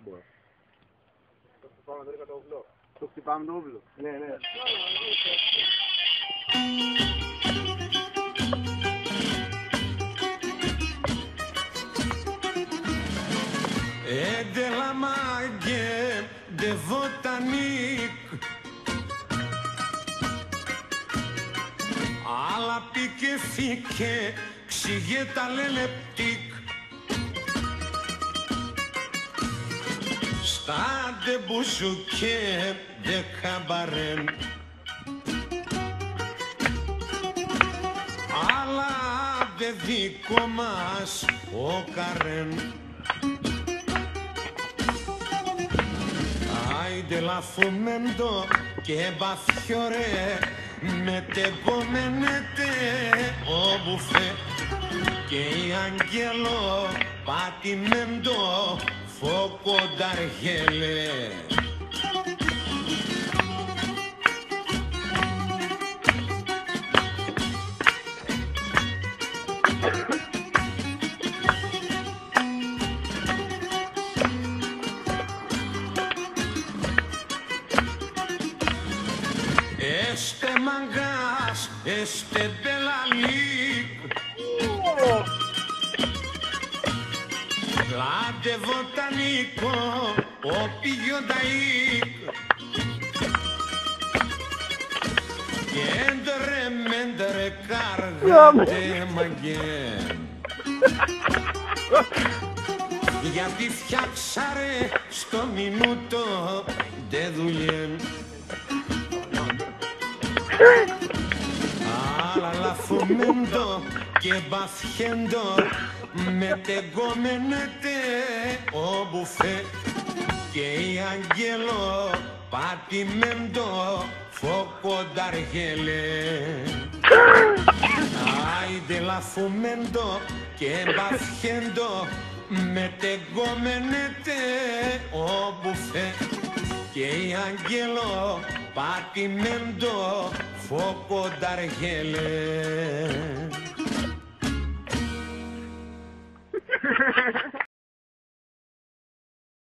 Μπορώ. Το χτυπάμε τώρα το όπλο. Το χτυπάμε το όπλο. Ναι, ναι. De la magie de botanic αλλά πήκε φύκε ξηγέ τα λένε πτικ στα ντεμπουζουκέ δε καμπαρέν αλλά δε δικό μας ο καρέν. Άιντε λαφουμέντο και μπαφιόρε με τεγκόμενετε ο μπουφέ και η αγγέλο πατημέντο φωκονταργέλε. Este mangas, este belalic La de botanico, o pillo daic Gendere mendere carga de μαγέν γιατί φτιάξαρε στο μινούτο δε δουλειέν. Αλλά λαφουμέντο και μπαφιέντο με τεγκόμενετε ο μπουφέ και η αγγέλο πατημέντο φωκονταργέλε. Άιντε λαφουμέντο και μπαφιέντο με τεγκόμενετε ο μπουφέ και η αγγέλο πατημέντο φωκονταργέλε.